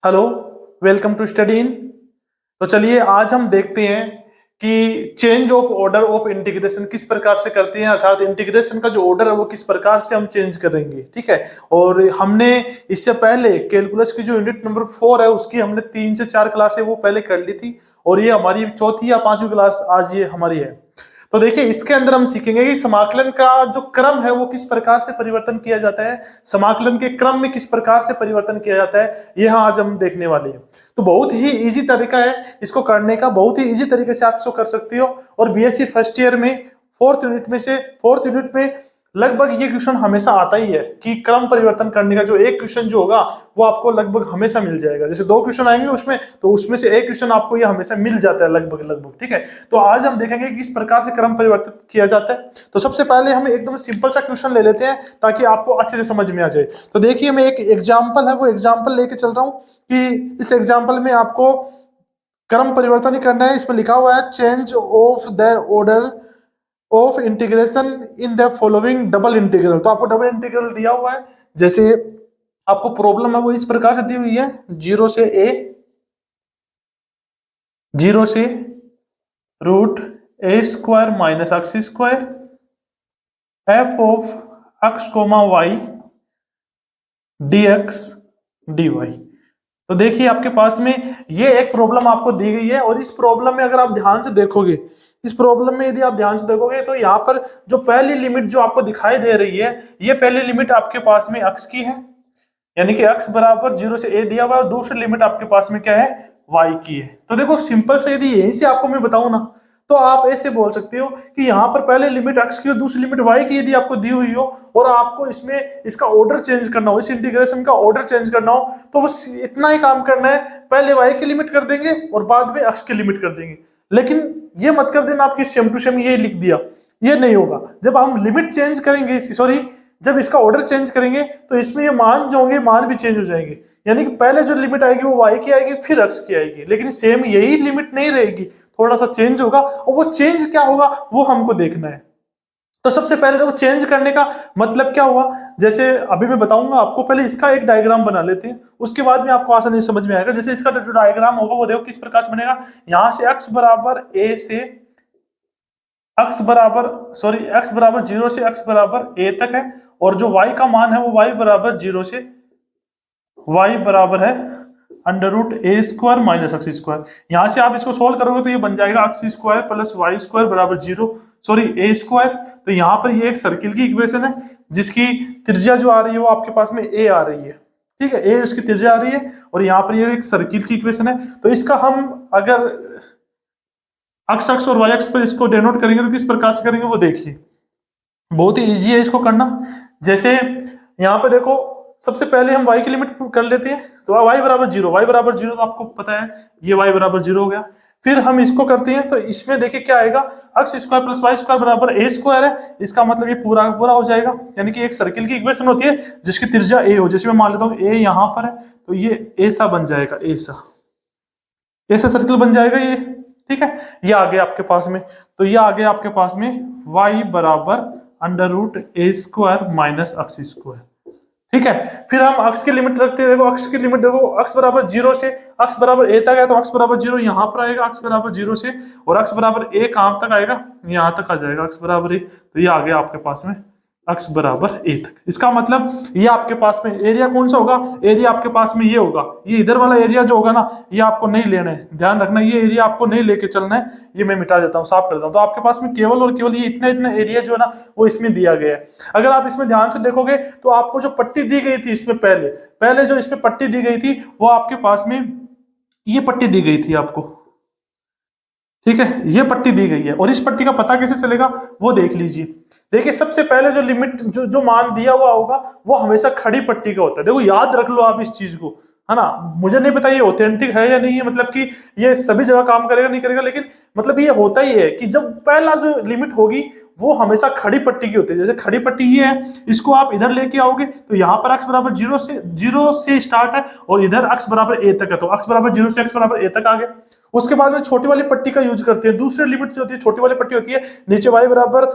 Hello, welcome to study in. तो चलिए आज हम देखते हैं कि change of order of integration किस प्रकार से करते हैं, अर्थात इंटीग्रेशन का जो ऑर्डर है वो किस प्रकार से हम चेंज करेंगे। ठीक है, और हमने इससे पहले कैलकुलस की जो यूनिट नंबर 4 है उसकी हमने 3 से 4 क्लासें वो पहले कर ली थी और ये हमारी चौथी या पांचवी क्लास आज ये हमारी है। तो देखिए इसके अंदर हम सीखेंगे कि समाकलन का जो क्रम है वो किस प्रकार से परिवर्तन किया जाता है, समाकलन के क्रम में किस प्रकार से परिवर्तन किया जाता है, यह आज हम देखने वाले हैं। तो बहुत ही इजी तरीका है इसको करने का, बहुत ही इजी तरीके से आप इसको कर सकते हो। और बीएससी फर्स्ट ईयर में फोर्थ यूनिट में लगभग ये क्वेश्चन हमेशा आता ही है कि क्रम परिवर्तन करने का जो एक क्वेश्चन जो होगा वो आपको लगभग हमेशा मिल जाएगा। जैसे 2 क्वेश्चन आएंगे उसमें, तो उसमें से एक क्वेश्चन आपको ये हमेशा मिल जाता है लगभग। ठीक है, तो आज हम देखेंगे कि किस प्रकार से क्रम परिवर्तित किया जाता है। तो सबसे पहले हम एकदम सिंपल सा क्वेश्चन ले लेते हैं ताकि आपको अच्छे से समझ में आ जाए। तो देखिए मैं एक एग्जाम्पल है वो एग्जाम्पल लेके चल रहा हूँ कि इस एग्जाम्पल में आपको क्रम परिवर्तन ही करना है। इसमें लिखा हुआ है change of the order of integration in the following double integral. तो आपको डबल इंटीग्रल दिया हुआ है, जैसे आपको प्रॉब्लम है वो इस प्रकार से दी हुई है, 0 से root a square minus x square f of x comma y dx dy। तो देखिए आपके पास में ये एक प्रॉब्लम आपको दी गई है और इस प्रॉब्लम में अगर आप ध्यान से देखोगे, इस प्रॉब्लम में यदि आप ध्यान से देखोगे तो यहाँ पर जो पहली लिमिट जो आपको दिखाई दे रही है, ये पहली लिमिट आपके पास में x की है, यानी कि x बराबर 0 से a दिया हुआ है, और दूसरी लिमिट आपके पास में क्या है, y की है। तो देखो सिंपल से यदि यहीं से आपको मैं बताऊं ना, तो आप ऐसे बोल सकते हो कि यहाँ पर पहले लिमिट x की और दूसरी लिमिट y की यदि आपको दी हुई हो और आपको इसमें इसका ऑर्डर चेंज करना हो, इस इंटीग्रेशन का ऑर्डर चेंज करना हो, तो बस इतना ही काम करना है, पहले y की लिमिट कर देंगे और बाद में x की लिमिट कर देंगे। लेकिन ये मत कर देना आपकी सेम टू सेम ये लिख दिया, ये नहीं होगा। जब हम लिमिट चेंज करेंगे, सॉरी जब इसका ऑर्डर चेंज करेंगे तो इसमें ये मान जो होंगे मान भी चेंज हो जाएंगे, यानी कि पहले जो लिमिट आएगी वो y की आएगी फिर x की आएगी, लेकिन सेम यही लिमिट नहीं रहेगी, थोड़ा सा चेंज होगा, और वो चेंज क्या होगा वो हमको देखना है। तो सबसे पहले देखो चेंज करने का मतलब क्या हुआ, जैसे अभी मैं बताऊंगा आपको, पहले इसका एक डायग्राम बना लेते हैं, उसके बाद में आपको आसानी से समझ में आएगा। जैसे इसका जो डायग्राम होगा वो देखो किस प्रकार से बनेगा। यहां से x बराबर 0 से x बराबर a तक है, और जो y का मान है वो y बराबर 0 से y बराबर है under root a square minus x square. यहां से आप इसको सोल्व करोगे तो ये बन जाएगा x square plus y square बराबर 0, सॉरी ए स्क्वायर। तो यहाँ पर ये एक सर्किल की इक्वेशन है जिसकी त्रिज्या जो आ रही है वो आपके पास में ए आ रही है। ठीक है, ए उसकी त्रिज्या आ रही है और यहाँ पर ये एक सर्किल की इक्वेशन है। तो इसका हम अगर एक्स और वाई एक्स पर इसको डेनोट करेंगे तो किस प्रकार से करेंगे वो देखिए, बहुत ही इजी है इसको करना। जैसे यहाँ पे देखो सबसे पहले हम y की लिमिट कर लेते हैं, तो y बराबर 0 तो आपको पता है ये y बराबर 0 हो गया। फिर हम इसको करते हैं तो इसमें देखिए क्या आएगा, x square plus y square बराबर ए स्क्वायर है, इसका मतलब ये पूरा पूरा हो जाएगा, यानी कि एक सर्किल की इक्वेशन होती है जिसकी त्रिज्या ए हो। जैसे मैं मान लेता हूँ ए यहाँ पर है तो ये ऐसा बन जाएगा, ऐसा सर्किल बन जाएगा ये। ठीक है, ये आ गया आपके पास में, तो ये आ गया आपके पास में y बराबर under root a square minus x square. ठीक है, फिर हम x की लिमिट रखते हैं। देखो x की लिमिट देखो, x बराबर 0 से x बराबर a तक है, तो x बराबर 0 यहाँ पर आएगा, x बराबर 0 से, और x बराबर a कहाँ तक आएगा, यहाँ तक आ जाएगा x बराबर a। तो ये आ गया आपके पास में x बराबर a तक। इसका मतलब ये आपके पास में एरिया कौन सा होगा, एरिया आपके पास में ये होगा, ये इधर वाला एरिया जो होगा ना ये आपको नहीं लेना है, ध्यान रखना ये एरिया आपको नहीं लेके चलना है। ये मैं मिटा देता हूँ, साफ कर देता हूँ। तो आपके पास में केवल और केवल ये इतना एरिया जो है ना वो इसमें दिया गया है। अगर आप इसमें ध्यान से देखोगे तो आपको जो पट्टी दी गई थी इसमें पहले जो इसमें पट्टी दी गई थी वो आपके पास में ये पट्टी दी गई थी आपको। ठीक है, ये पट्टी दी गई है, और इस पट्टी का पता कैसे चलेगा वो देख लीजिए। देखिए सबसे पहले जो लिमिट जो मान दिया हुआ होगा वो हमेशा खड़ी पट्टी का होता है। देखो याद रख लो आप इस चीज को, है ना। मुझे नहीं पता ये ऑथेंटिक है या नहीं है, मतलब कि ये सभी जगह काम करेगा नहीं करेगा, लेकिन मतलब ये होता ही है कि जब पहला जो लिमिट होगी वो हमेशा खड़ी पट्टी की होती है। जैसे खड़ी पट्टी ये है, इसको आप इधर लेके आओगे तो यहाँ पर x बराबर 0 से स्टार्ट है और इधर x बराबर a तक है, तो x बराबर 0 से x बराबर a तक आ गया। उसके बाद में छोटी वाली पट्टी का यूज करते हैं, दूसरी लिमिट जो होती है छोटी वाली पट्टी होती है, नीचे y बराबर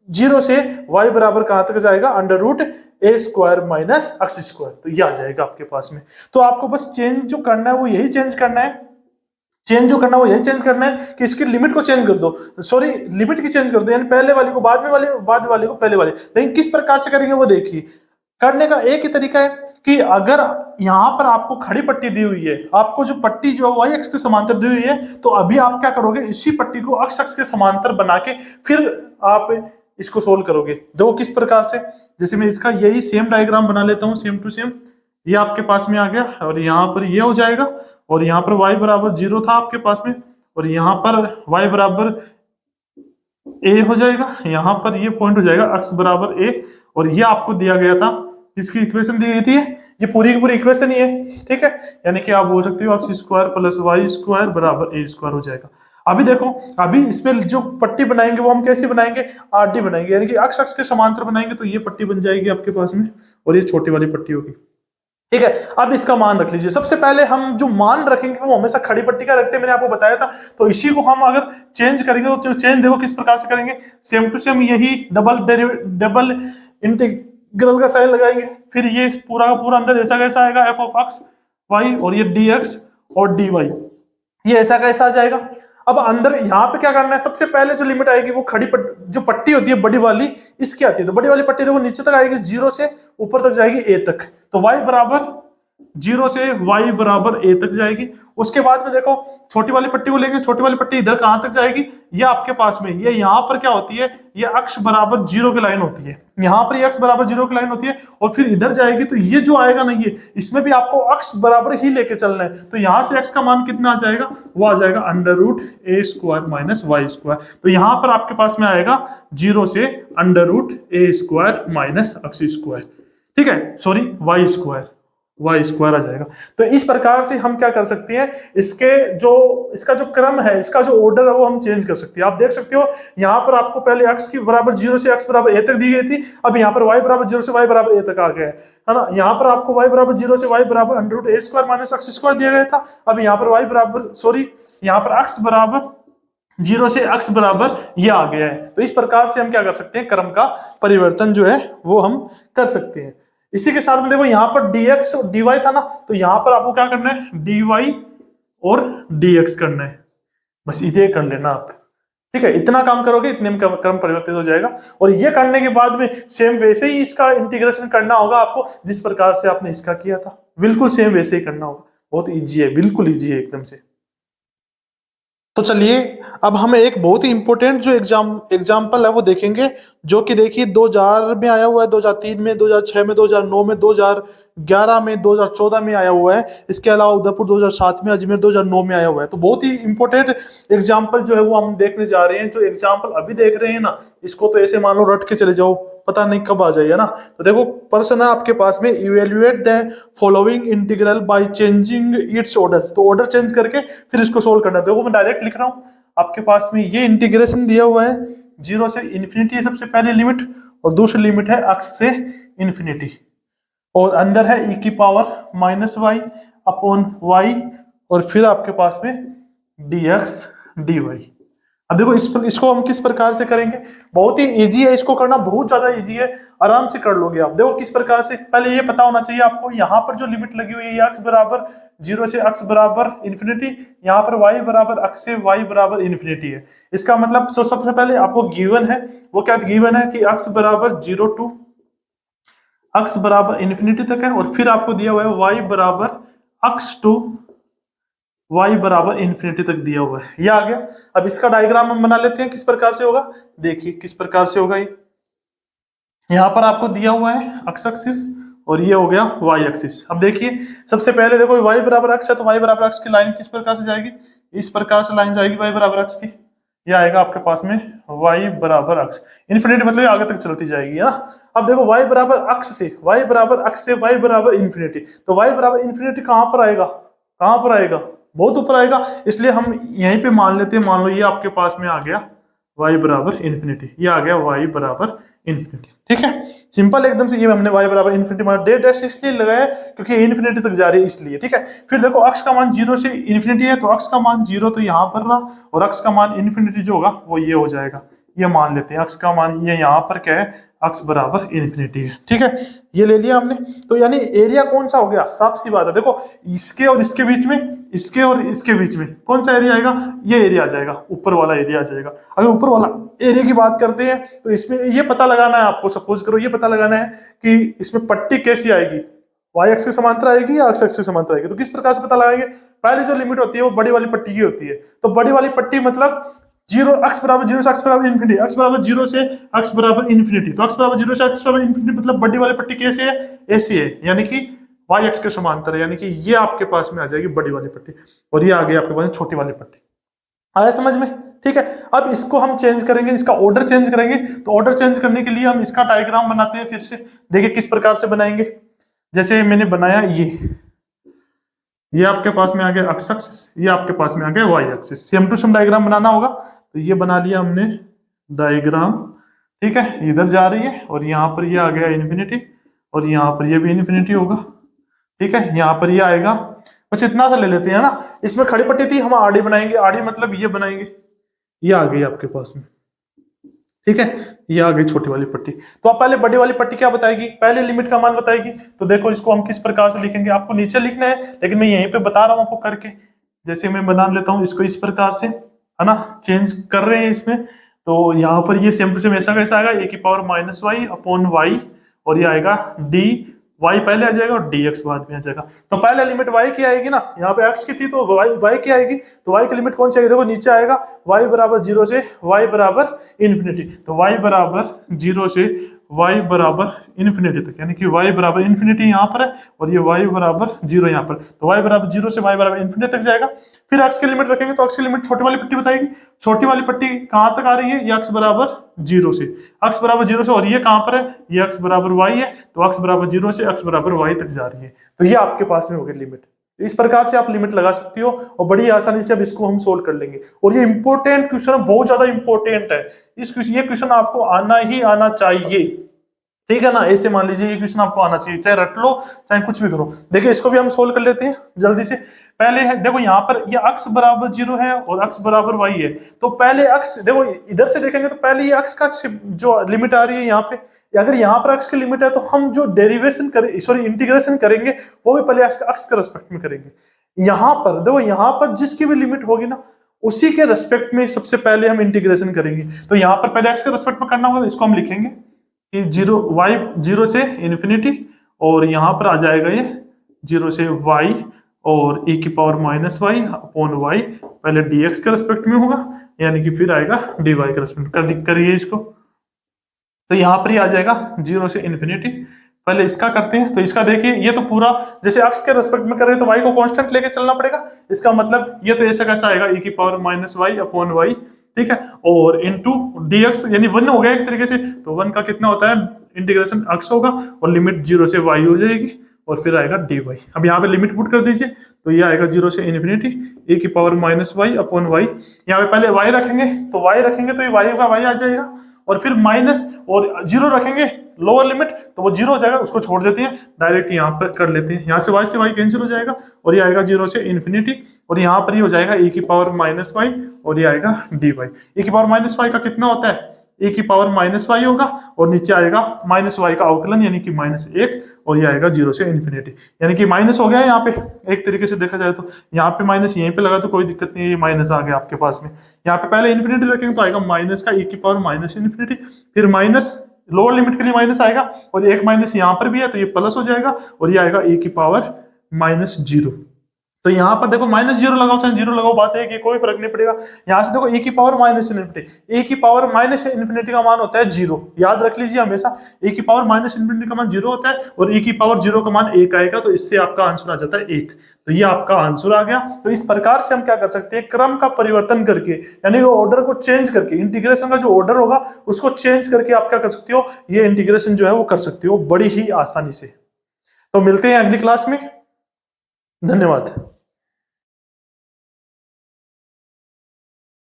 जीरो से y बराबर कहां तक जाएगा, under root a square minus x square, तो ये आ जाएगा आपके पास में। तो आपको बस चेंज जो करना है वो यही चेंज करना है, चेंज जो करना है वो यही चेंज करना है कि इसकी लिमिट को चेंज कर दो, सॉरी लिमिट की चेंज कर दो, यानी पहले वाली को बाद में वाली, बाद वाली को पहले वाली। लेकिन किस प्रकार से करेंगे वो देखिए। करने का एक ही तरीका है कि अगर यहां पर आपको खड़ी पट्टी दी हुई है, आपको जो पट्टी जो वाई अक्ष के समांतर दी हुई है, तो अभी आप क्या करोगे, इसी पट्टी को अक्ष के समांतर बना के फिर आप इसको सोल्व करोगे। देखो किस प्रकार से, जैसे मैं इसका यही सेम डायग्राम बना लेता हूं, सेम टू सेम। ये आपके पास में आ गया और यहाँ पर ये हो जाएगा, और यहाँ पर y बराबर 0 था आपके पास में, और यहाँ पर y बराबर a हो जाएगा, यहाँ पर ये पॉइंट हो जाएगा x बराबर a, और ये आपको दिया गया था, इसकी इक्वेशन दी गई थी, ये पूरी की पूरी इक्वेशन ही है, ठीक है। यानी कि आप बोल सकते हो x square plus y square बराबर a स्क्वायर हो जाएगा। अभी देखो, अभी इसमें जो पट्टी बनाएंगे वो हम कैसे बनाएंगे, आर डी बनाएंगे, यानी कि अक्ष अक्ष के समांतर बनाएंगे, तो ये पट्टी बन जाएगी आपके पास में, और ये छोटी वाली पट्टी होगी, ठीक है। अब इसका मान रख लीजिए। सबसे पहले हम जो मान रखेंगे वो हमेशा खड़ी पट्टी का रखते हैं, मैंने आपको बताया था। तो इसी को हम अगर चेंज करेंगे तो चेंज देखो किस प्रकार से करेंगे, सेम टू सेम यही डबल इंटीग्रल का साइन लगाएंगे, फिर ये पूरा का पूरा अंदर ऐसा कैसा आएगा, एफ ऑफ एक्स वाई, और ये डी एक्स और डी वाई, ये ऐसा कैसा आ जाएगा। अब अंदर यहाँ पे क्या करना है, सबसे पहले जो लिमिट आएगी वो खड़ी जो पट्टी होती है बड़ी वाली, इसकी आती है। तो बड़ी वाली पट्टी देखो नीचे तक आएगी, 0 से ऊपर तक जाएगी a तक, तो y बराबर 0 से y बराबर a तक जाएगी। उसके बाद में देखो छोटी वाली पट्टी को लेंगे, छोटी वाली पट्टी इधर कहां तक जाएगी, ये आपके पास में, ये यहाँ पर क्या होती है, ये अक्ष बराबर 0 की लाइन होती है, यहाँ पर ये अक्ष बराबर 0 की लाइन होती है, और फिर इधर जाएगी, तो ये जो आएगा ना, ये इसमें भी आपको अक्ष बराबर ही लेके चलना है। तो यहाँ से x का मान कितना आ जाएगा, वो आ जाएगा under root a square minus Y square. तो यहाँ पर आपके पास में आएगा 0 से under root a square minus x square, ठीक है, सॉरी वाई स्क्वायर आ जाएगा। तो इस प्रकार से हम क्या कर सकते हैं, इसका जो क्रम है, इसका जो ऑर्डर है वो हम चेंज कर सकते हैं। आप देख सकते हो यहाँ पर आपको पहले x की बराबर 0 से x बराबर a तक दी गई थी, अब यहाँ पर y बराबर 0 से y बराबर a तक आ गया है ना। यहाँ पर आपको y बराबर 0 से y बराबर under root a square minus x square दिया गया था, अब यहाँ पर y बराबर यहाँ पर x बराबर 0 से x बराबर ये आ गया है। तो इस प्रकार से हम क्या कर सकते हैं, क्रम का परिवर्तन जो है वो हम कर सकते हैं। इसी के साथ में देखो यहाँ पर dx और dy था ना, तो यहाँ पर आपको क्या करना है, dy और dx करना है, बस इधे कर लेना आप, ठीक है। इतना काम करोगे, इतने में क्रम परिवर्तित हो जाएगा। और ये करने के बाद में सेम वैसे ही इसका इंटीग्रेशन करना होगा आपको, जिस प्रकार से आपने इसका किया था, बिल्कुल सेम वैसे ही करना होगा। बहुत ईजी है, बिल्कुल ईजी है एकदम से। तो चलिए अब हम एक बहुत ही इंपॉर्टेंट जो एग्जाम्पल है वो देखेंगे, जो कि देखिए 2000 में आया हुआ है, 2003 में, 2006 में, 2009 में, 2011 में, 2014 में आया हुआ है। इसके अलावा उदयपुर 2007 में, अजमेर 2009 में आया हुआ है। तो बहुत ही इंपॉर्टेंट एग्जाम्पल जो है वो हम देखने जा रहे हैं। जो एग्जाम्पल अभी देख रहे हैं ना, इसको तो ऐसे मान लो रट के चले जाओ, पता नहीं कब आ जाइए ना। तो देखो प्रश्न है आपके पास में, evaluate the following integral by changing it's order. तो ऑर्डर चेंज करके फिर इसको सोल्व करना है। देखो मैं डायरेक्ट लिख रहा हूं आपके पास में, ये इंटीग्रेशन दिया हुआ है 0 से इन्फिनिटी है सबसे पहली लिमिट, और दूसरी लिमिट है x से इन्फिनिटी, और अंदर है e की power minus y upon y, और फिर आपके पास में dx dy। अब देखो इसको हम किस प्रकार से करेंगे, बहुत ही इजी है, इसको करना बहुत ज्यादा इजी है, आराम से कर लोगे आप। देखो किस प्रकार से, पहले ये पता होना चाहिए आपको, यहाँ पर जो लिमिट लगी हुई है x बराबर 0 से x बराबर इन्फिनिटी, यहाँ पर y बराबर x से y बराबर इन्फिनिटी है। इसका मतलब सबसे पहले आपको गिवन है, वो क्या गिवन है कि x बराबर 0 टू x बराबर इन्फिनिटी तक है, और फिर आपको दिया हुआ है y बराबर x टू y बराबर इन्फिनिटी तक दिया हुआ है। ये आ गया। अब इसका डायग्राम हम बना लेते हैं, किस प्रकार से होगा, देखिए किस प्रकार से होगा। ये यहाँ पर आपको दिया हुआ है x एक्सिस, और ये हो गया y एक्सिस। अब देखिए सबसे पहले देखो y बराबर x है, तो y बराबर x की लाइन किस प्रकार से जाएगी, इस प्रकार से लाइन जाएगी y बराबर x की। ये आएगा आपके पास में y बराबर x इन्फिनिटी, मतलब आगे तक चलती जाएगी, है ना। अब देखो y बराबर x से y बराबर इन्फिनिटी, तो y बराबर इन्फिनिटी कहाँ पर आएगा, कहाँ पर आएगा, बहुत ऊपर आएगा। इसलिए हम यहीं पे मान लेते हैं, मान लो ये आपके पास में आ गया y बराबर इन्फिनिटी, ये आ गया y बराबर इन्फिनिटी, ठीक है। सिंपल एकदम से, ये हमने y बराबर इन्फिनिटी मान डैश इसलिए लगाया क्योंकि इन्फिनिटी तक जा रही है इसलिए, ठीक है। फिर देखो x का मान 0 से इन्फिनिटी है, तो x का मान 0 तो यहाँ पर रहा, और x का मान इन्फिनिटी जो होगा वो ये हो जाएगा, ये मान लेते हैं, अक्स का मान ये यहाँ पर क्या है, अक्स बराबर इन्फिनिटी है। ठीक है, ये ले लिया हमने। तो यानी एरिया कौन सा हो गया, साफ सी बात है, देखो इसके और इसके बीच में, इसके और इसके बीच में कौन सा एरिया आएगा, ये एरिया आ जाएगा, ऊपर वाला एरिया आ जाएगा। अगर ऊपर वाला एरिया की बात करते हैं तो इसमें ये पता लगाना है आपको, सपोज करो ये पता लगाना है कि इसमें पट्टी कैसी आएगी, वाई एक्स के समांतर आएगी या एक्स एक्स के समांतर आएगी। तो किस प्रकार से पता लगाएंगे, पहली जो लिमिट होती है वो बड़ी वाली पट्टी की होती है। तो बड़ी वाली पट्टी मतलब जीरो, एक्स बराबर जीरो से एक्स बराबर इन्फिनिटी, एक्स बराबर जीरो से एक्स बराबर इन्फिनिटी। तो एक्स बराबर जीरो से एक्स बराबर इन्फिनिटी मतलब बड़ी वाली पट्टी कैसे है, ऐसी है, यानी कि वाई एक्स के समांतर है, यानी कि ये आपके पास में आ जाएगी बड़ी वाली पट्टी, और ये आ गई आपके पास छोटी वाली पट्टी। आया समझ में? ठीक है, अब इसको हम चेंज करेंगे, इसका ऑर्डर चेंज करेंगे। तो ऑर्डर चेंज करने के लिए हम इसका डायग्राम बनाते हैं फिर से, देखिए किस प्रकार से बनाएंगे। जैसे मैंने बनाया ये आपके पास में आ गया एक्स एक्सिस, ये आपके पास में आ गया Y axis. Same to same diagram बनाना होगा, तो ये बना लिया हमने डायग्राम। ठीक है, इधर जा रही है और यहाँ पर ये आ गया इन्फिनिटी, और यहाँ पर ये भी इन्फिनिटी होगा। ठीक है, यहाँ पर ये आएगा, बस इतना सा ले लेते हैं ना। इसमें खड़ी पट्टी थी, हम आड़ी बनाएंगे, आड़ी मतलब ये बनाएंगे, ये आ गई आपके पास में। ठीक है, ये आ गई छोटी वाली पट्टी। तो आप पहले बड़ी वाली पट्टी क्या बताएगी, पहले लिमिट का मान बताएगी। तो देखो इसको हम किस प्रकार से लिखेंगे, आपको नीचे लिखना है, लेकिन मैं यहीं पे बता रहा हूं आपको करके। जैसे मैं बना लेता हूं इसको इस प्रकार से, है ना, चेंज कर रहे हैं इसमें। तो यहाँ पर ये सेम टू सेम ऐसा कैसा आएगा, ए की power minus y upon y, और ये आएगा डी वाई पहले आ जाएगा और डी एक्स बाद में आ जाएगा। तो पहले लिमिट वाई की आएगी ना, यहाँ पे एक्स की थी तो वाई की आएगी। तो वाई की लिमिट कौन सी आएगी, देखो नीचे आएगा वाई बराबर जीरो से वाई बराबर इन्फिनिटी। तो वाई बराबर जीरो से वाई बराबर इन्फिनिटी तक, यानी कि वाई बराबर इन्फिनिटी यहाँ पर है और ये वाई बराबर जीरो यहाँ पर। तो वाई बराबर जीरो से वाई बराबर इन्फिनिटी तक जाएगा। फिर एक्स की लिमिट रखेंगे, तो एक्स की लिमिट छोटी वाली पट्टी बताएगी। छोटी वाली पट्टी कहाँ तक आ रही है, ये एक्स बराबर जीरो से, एक्स बराबर जीरो से, और ये कहाँ पर है, ये एक्स बराबर वाई है। तो एक्स बराबर जीरो से एक्स बराबर वाई तक जा रही है। तो ये आपके पास में हो गई लिमिट। इस प्रकार से आप लिमिट लगा सकती हो और बड़ी आसानी से अब इसको हम सोल्व कर लेंगे। और ये इंपॉर्टेंट क्वेश्चन, बहुत ज्यादा इंपॉर्टेंट है। ये क्वेश्चन आपको आना ही आना चाहिए, ठीक है ना। ऐसे मान लीजिए ये क्वेश्चन आपको आना चाहिए, चाहे रट लो चाहे कुछ भी करो। देखिए इसको भी हम सोल्व कर लेते हैं जल्दी से। पहले है देखो यहाँ पर ये अक्स बराबर जीरो है और अक्स बराबर वाई है। तो पहले अक्स देखो इधर से देखेंगे तो पहले ये अक्स का जो लिमिट आ रही है यहाँ पे, अगर यहाँ पर अक्स की लिमिट है तो हम जो डेरिवेशन करें, सॉरी इंटीग्रेशन करेंगे वो भी पहले अक्स के रेस्पेक्ट में करेंगे। यहाँ पर देखो, यहाँ पर जिसकी भी लिमिट होगी ना उसी के रेस्पेक्ट में सबसे पहले हम इंटीग्रेशन करेंगे। तो यहाँ पर पहले एक्स के रेस्पेक्ट में करना होगा, तो इसको हम लिखेंगे कि जीरो वाई जीरो से इन्फिनिटी, और यहाँ पर आ जाएगा ये जीरो से वाई और e की power minus y upon y, पहले dx के रेस्पेक्ट में होगा, यानी कि फिर आएगा dy के रेस्पेक्ट में। करिए इसको, तो यहाँ पर ही आ जाएगा जीरो से इन्फिनिटी। पहले इसका करते हैं, तो इसका देखिए ये तो पूरा जैसे x के रेस्पेक्ट में कर रहे हैं तो y को कांस्टेंट लेके चलना पड़ेगा। इसका मतलब ये तो ऐसा कैसा आएगा e की power minus y upon y, ठीक है, और इनटू dx यानी वन हो गया एक तरीके से। तो वन का कितना होता है, इंटीग्रेशन x होगा और लिमिट जीरो से y हो जाएगी और फिर आएगा dy। अब यहाँ पे लिमिट पुट कर दीजिए, तो ये आएगा जीरो से इन्फिनिटी e की power minus y upon y. यहाँ पे पहले y रखेंगे, तो y रखेंगे तो ये y का y आ जाएगा, और फिर माइनस और जीरो रखेंगे लोअर लिमिट, तो वो जीरो हो जाएगा, उसको छोड़ देते हैं, डायरेक्ट यहाँ पर कर लेते हैं। यहाँ से y कैंसिल हो जाएगा और ये आएगा जीरो से इन्फिनिटी, और यहाँ पर ये हो जाएगा e की पावर माइनस वाई और ये आएगा dy। e की पावर माइनस वाई का कितना होता है, e की पावर माइनस वाई होगा और नीचे आएगा माइनस वाई का अवकलन यानी कि माइनस एक, और ये आएगा जीरो से इन्फिनिटी, यानी कि माइनस हो गया है यहाँ पे। एक तरीके से देखा जाए तो यहाँ पे माइनस यहीं पे लगा तो कोई दिक्कत नहीं है, ये माइनस आ गया आपके पास में। यहाँ पे पहले इन्फिनिटी रखेंगे तो आएगा माइनस का e की पावर माइनस इन्फिनिटी, फिर माइनस लोअर लिमिट के लिए माइनस आएगा और एक माइनस यहाँ पर भी है तो ये प्लस हो जाएगा और ये आएगा e की पावर माइनस जीरो। तो यहाँ पर देखो माइनस जीरो लगाओ चाहे जीरो लगाओ, बात है कि कोई फर्क नहीं पड़ेगा। यहाँ से देखो e की पावर माइनस इन्फिनिटी, e की पावर माइनस इन्फिनिटी का मान होता है जीरो, याद रख लीजिए हमेशा e की पावर माइनस इन्फिनिटी का मान जीरो होता है और e की पावर जीरो का मान एक आएगा, तो इससे आपका आंसर आ जाता है एक। तो ये आपका आंसर आ गया। तो इस प्रकार से हम क्या कर सकते हैं, क्रम का परिवर्तन करके, यानी ऑर्डर को चेंज करके, इंटीग्रेशन का जो ऑर्डर होगा उसको चेंज करके आप क्या कर सकते हो, ये इंटीग्रेशन जो है वो कर सकते हो बड़ी ही आसानी से। तो मिलते हैं अगली क्लास में, धन्यवाद।